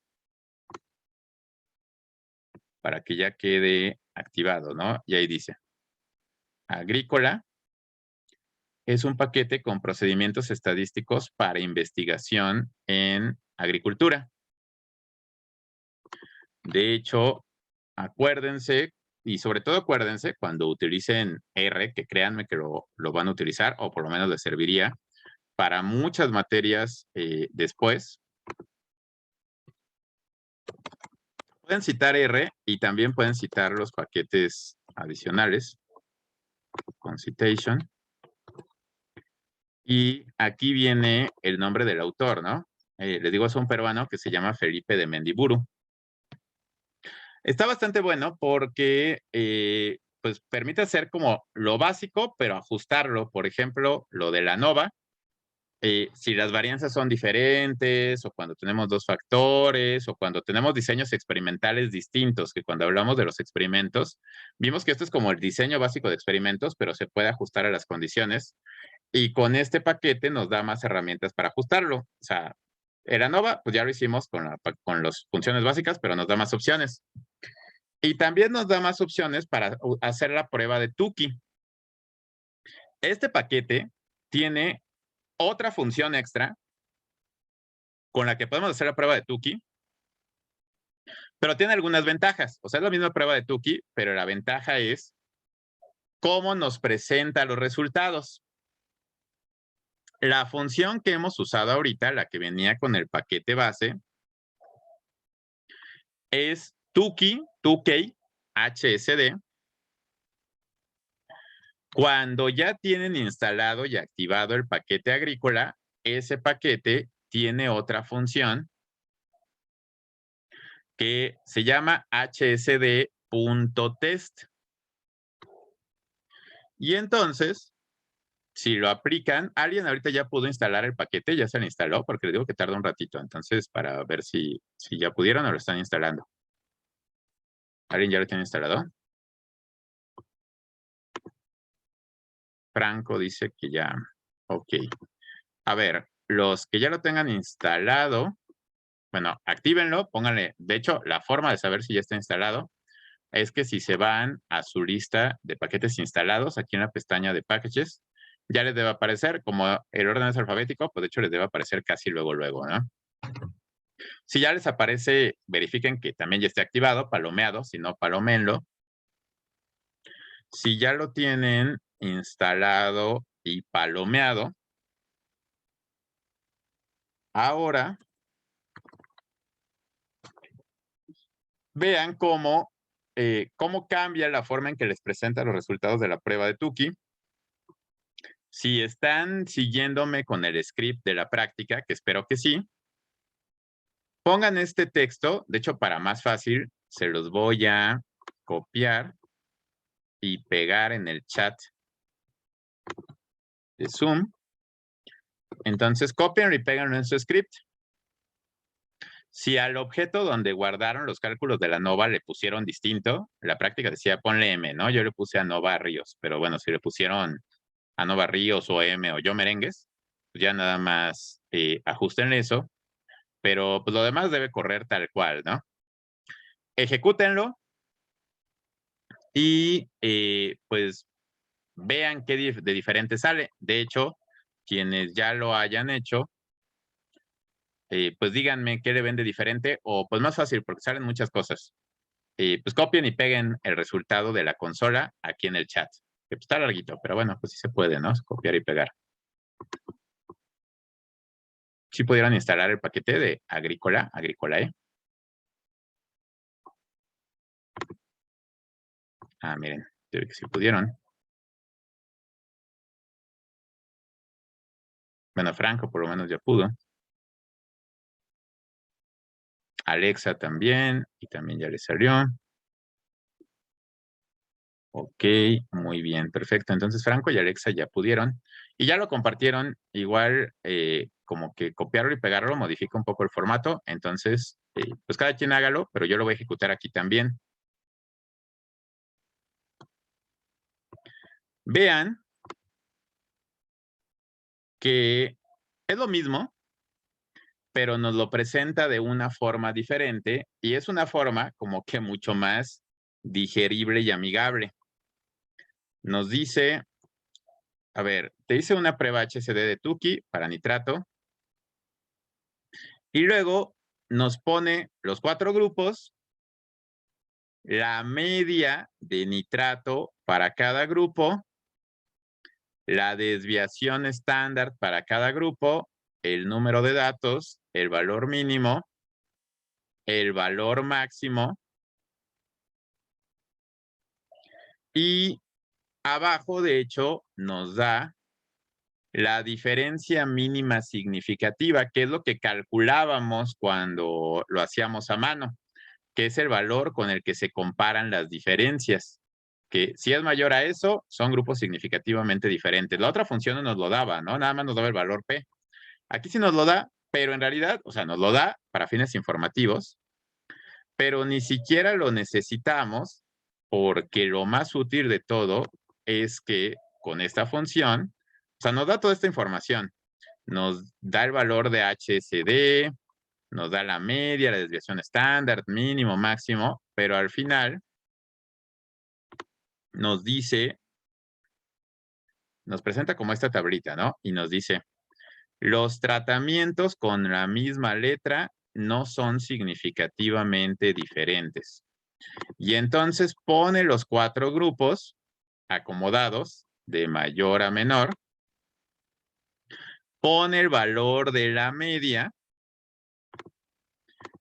para que ya quede activado, ¿no? Y ahí dice, Agrícola es un paquete con procedimientos estadísticos para investigación en agricultura. De hecho, acuérdense, y sobre todo acuérdense cuando utilicen R, que créanme que lo van a utilizar, o por lo menos les serviría para muchas materias después. Pueden citar R y también pueden citar los paquetes adicionales con citation. Y aquí viene el nombre del autor, ¿no? Les digo, es un peruano que se llama Felipe de Mendiburu. Está bastante bueno porque pues permite hacer como lo básico, pero ajustarlo. Por ejemplo, lo de la ANOVA, si las varianzas son diferentes, o cuando tenemos dos factores, o cuando tenemos diseños experimentales distintos, que cuando hablamos de los experimentos, vimos que esto es como el diseño básico de experimentos, pero se puede ajustar a las condiciones. Y con este paquete nos da más herramientas para ajustarlo. O sea, el ANOVA, pues ya lo hicimos con las funciones básicas, pero nos da más opciones. Y también nos da más opciones para hacer la prueba de Tukey. Este paquete tiene otra función extra con la que podemos hacer la prueba de Tukey, pero tiene algunas ventajas. O sea, es la misma prueba de Tukey, pero la ventaja es cómo nos presenta los resultados. La función que hemos usado ahorita, la que venía con el paquete base, es Tukey, HSD. Cuando ya tienen instalado y activado el paquete agrícola, ese paquete tiene otra función que se llama hsd.test. Y entonces, si lo aplican, alguien ahorita ya pudo instalar el paquete, ya se lo instaló, porque le digo que tarda un ratito. Entonces, para ver si ya pudieron o lo están instalando. ¿Alguien ya lo tiene instalado? Franco dice que ya. Ok. A ver, los que ya lo tengan instalado, bueno, actívenlo, pónganle. De hecho, la forma de saber si ya está instalado es que si se van a su lista de paquetes instalados, aquí en la pestaña de Packages, ya les debe aparecer, como el orden es alfabético, pues de hecho les debe aparecer casi luego, ¿no? Si ya les aparece, verifiquen que también ya esté activado, palomeado, si no, palómenlo. Si ya lo tienen instalado y palomeado, ahora vean cómo cambia la forma en que les presenta los resultados de la prueba de Tukey. Si están siguiéndome con el script de la práctica, que espero que sí, pongan este texto. De hecho, para más fácil, se los voy a copiar y pegar en el chat de Zoom. Entonces, cópienlo y péganlo en su script. Si al objeto donde guardaron los cálculos de la ANOVA le pusieron distinto, la práctica decía ponle M, ¿no? Yo le puse ANOVA Ríos, pero bueno, si le pusieron ANOVA Ríos o M o Yo Merengues, pues ya nada más ajusten eso, pero pues lo demás debe correr tal cual, ¿no? Ejecútenlo y pues vean qué de diferente sale. De hecho, quienes ya lo hayan hecho, pues díganme qué le ven de diferente o pues más fácil porque salen muchas cosas. Pues copien y peguen el resultado de la consola aquí en el chat. Que pues está larguito, pero bueno, pues sí se puede, ¿no? Copiar y pegar. Sí pudieron instalar el paquete de Agrícola, Ah, miren, creo que sí pudieron. Bueno, Franco por lo menos ya pudo. Alexa también, y también ya le salió. Ok, muy bien, perfecto. Entonces Franco y Alexa ya pudieron y ya lo compartieron. Igual como que copiarlo y pegarlo modifica un poco el formato. Entonces, pues cada quien hágalo, pero yo lo voy a ejecutar aquí también. Vean que es lo mismo, pero nos lo presenta de una forma diferente y es una forma como que mucho más digerible y amigable. Nos dice, a ver, te hice una prueba HSD de Tukey para nitrato y luego nos pone los 4 grupos, la media de nitrato para cada grupo, la desviación estándar para cada grupo, el número de datos, el valor mínimo, el valor máximo y abajo, de hecho, nos da la diferencia mínima significativa, que es lo que calculábamos cuando lo hacíamos a mano, que es el valor con el que se comparan las diferencias, que si es mayor a eso, son grupos significativamente diferentes. La otra función no nos lo daba, ¿no? Nada más nos daba el valor P. Aquí sí nos lo da, pero en realidad, o sea, nos lo da para fines informativos, pero ni siquiera lo necesitamos porque lo más útil de todo es que con esta función sea, nos da toda esta información. Nos da el valor de HSD, nos da la media, la desviación estándar, mínimo, máximo, pero al final nos dice, nos presenta como esta tablita, ¿no? Y nos dice, los tratamientos con la misma letra no son significativamente diferentes. Y entonces pone los 4 grupos acomodados de mayor a menor, pone el valor de la media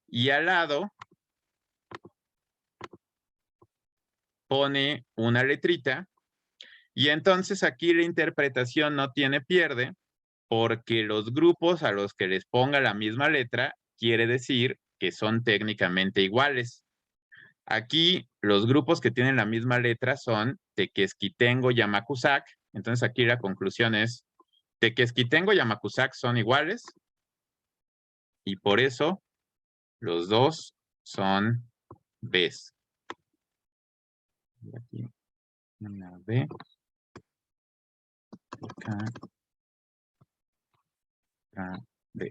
y al lado pone una letrita y entonces aquí la interpretación no tiene pierde porque los grupos a los que les ponga la misma letra quiere decir que son técnicamente iguales. Aquí los grupos que tienen la misma letra son Tequesquitengo y Amacuzac. Entonces aquí la conclusión es Tequesquitengo y Amacuzac son iguales y por eso los dos son Bs. Aquí una B. Acá. Acá. B.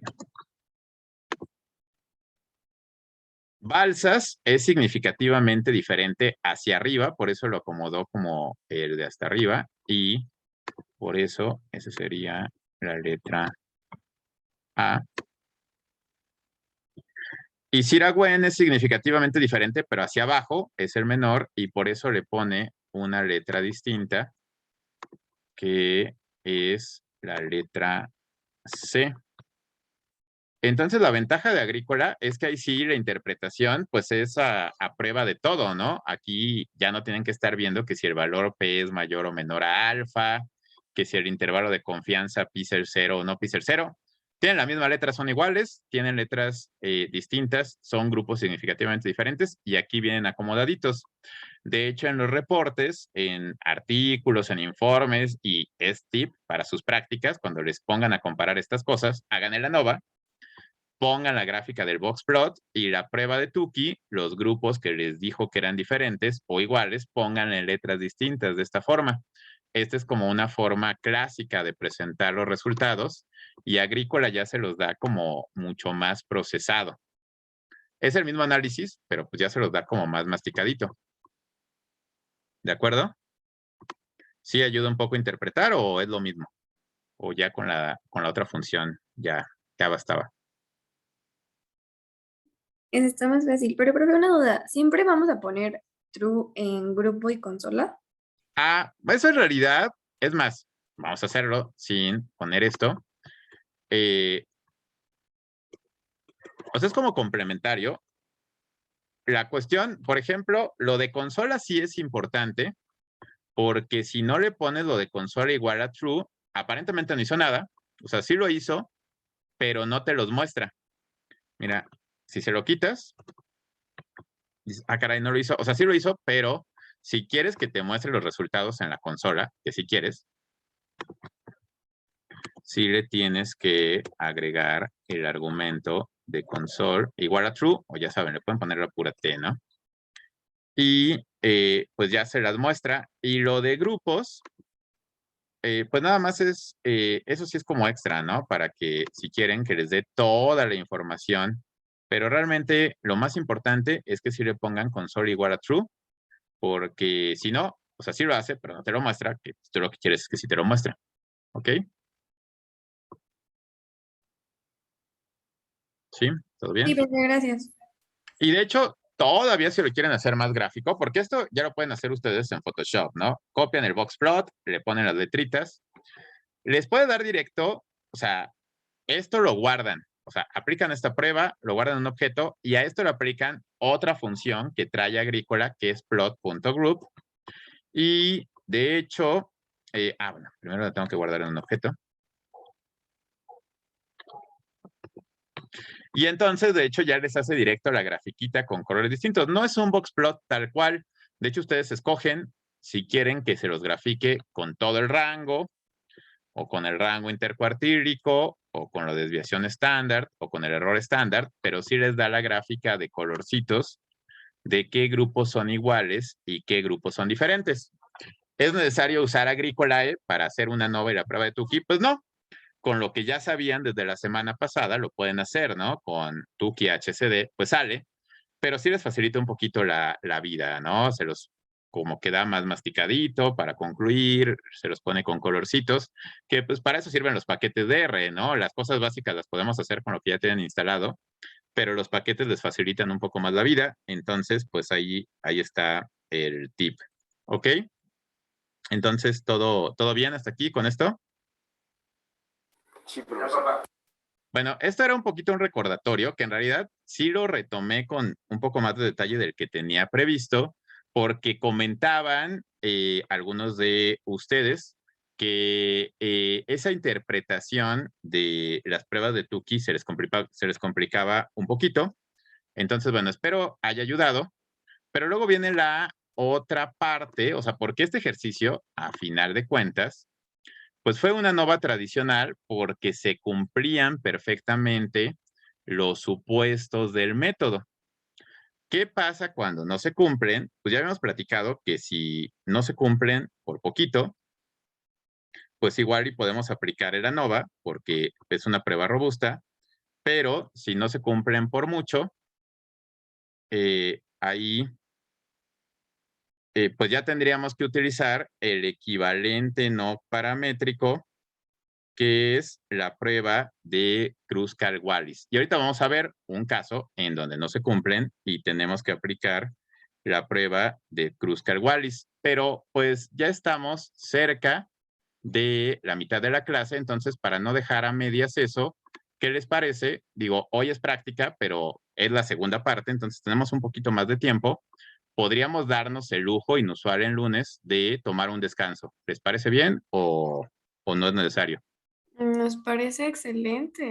Balsas es significativamente diferente hacia arriba, por eso lo acomodó como el de hasta arriba y por eso esa sería la letra A. Y Siragüen es significativamente diferente, pero hacia abajo es el menor y por eso le pone una letra distinta que es la letra C. Entonces, la ventaja de Agrícola es que ahí sí la interpretación pues es a prueba de todo, ¿no? Aquí ya no tienen que estar viendo que si el valor P es mayor o menor a alfa, que si el intervalo de confianza pi ser 0 o no pi ser 0. Tienen la misma letra, son iguales, tienen letras distintas, son grupos significativamente diferentes y aquí vienen acomodaditos. De hecho, en los reportes, en artículos, en informes y es tip para sus prácticas, cuando les pongan a comparar estas cosas, hagan el ANOVA, pongan la gráfica del boxplot y la prueba de Tukey, los grupos que les dijo que eran diferentes o iguales, pongan en letras distintas de esta forma. Esta es como una forma clásica de presentar los resultados y Agrícola ya se los da como mucho más procesado. Es el mismo análisis, pero pues ya se los da como más masticadito. ¿De acuerdo? ¿Sí ayuda un poco a interpretar o es lo mismo? O ya con la otra función ya bastaba. Está más fácil, pero profe, una duda. ¿Siempre vamos a poner true en grupo y consola? Ah, eso en realidad, es más, vamos a hacerlo sin poner esto. O sea, es como complementario. La cuestión, por ejemplo, lo de consola sí es importante, porque si no le pones lo de consola igual a true, aparentemente no hizo nada. O sea, sí lo hizo, pero no te los muestra. Mira, si se lo quitas, dices, ah, caray, no lo hizo. O sea, sí lo hizo, pero si quieres que te muestre los resultados en la consola, que si quieres, sí le tienes que agregar el argumento de console igual a true, o ya saben, le pueden poner la pura T, ¿no? Y pues ya se las muestra. Y lo de grupos, pues nada más es, eso sí es como extra, ¿no? Para que si quieren que les dé toda la información, pero realmente lo más importante es que sí le pongan console igual a true, porque si no, o sea, sí lo hace, pero no te lo muestra, que tú lo que quieres es que sí te lo muestre, ¿ok? ¿Sí? ¿Todo bien? Sí, profe, gracias. Y de hecho, todavía si lo quieren hacer más gráfico, porque esto ya lo pueden hacer ustedes en Photoshop, ¿no? Copian el boxplot, le ponen las letritas, les puede dar directo, o sea, esto lo guardan, o sea, aplican esta prueba, lo guardan en un objeto y a esto le aplican otra función que trae Agrícola, que es plot.group. Y de hecho, bueno, primero lo tengo que guardar en un objeto. Y entonces, de hecho, ya les hace directo la grafiquita con colores distintos. No es un boxplot tal cual. De hecho, ustedes escogen si quieren que se los grafique con todo el rango, o con el rango intercuartílico, o con la desviación estándar, o con el error estándar, pero sí les da la gráfica de colorcitos de qué grupos son iguales y qué grupos son diferentes. ¿Es necesario usar Agricolae para hacer una nova y la prueba de Tukey? Pues no. Con lo que ya sabían desde la semana pasada, lo pueden hacer, ¿no? Con Tukey HCD, pues sale, pero sí les facilita un poquito la vida, ¿no? Se los como queda más masticadito para concluir, se los pone con colorcitos, que pues para eso sirven los paquetes de R, ¿no? Las cosas básicas las podemos hacer con lo que ya tienen instalado, pero los paquetes les facilitan un poco más la vida, entonces pues ahí está el tip, ¿ok? Entonces, ¿todo bien hasta aquí con esto? Sí, profesor. Bueno, esto era un poquito un recordatorio que en realidad sí lo retomé con un poco más de detalle del que tenía previsto, porque comentaban algunos de ustedes que esa interpretación de las pruebas de Tukey se les complicaba un poquito. Entonces, bueno, espero haya ayudado. Pero luego viene la otra parte, o sea, porque este ejercicio, a final de cuentas, pues fue una nova tradicional porque se cumplían perfectamente los supuestos del método. ¿Qué pasa cuando no se cumplen? Pues ya habíamos platicado que si no se cumplen por poquito, pues igual y podemos aplicar el ANOVA porque es una prueba robusta, pero si no se cumplen por mucho, ahí pues ya tendríamos que utilizar el equivalente no paramétrico, que es la prueba de Kruskal-Wallis. Y ahorita vamos a ver un caso en donde no se cumplen y tenemos que aplicar la prueba de Kruskal-Wallis. Pero pues ya estamos cerca de la mitad de la clase, entonces para no dejar a medias eso, ¿qué les parece? Digo, hoy es práctica, pero es la segunda parte, entonces tenemos un poquito más de tiempo. Podríamos darnos el lujo inusual en lunes de tomar un descanso. ¿Les parece bien o no es necesario? Nos parece excelente.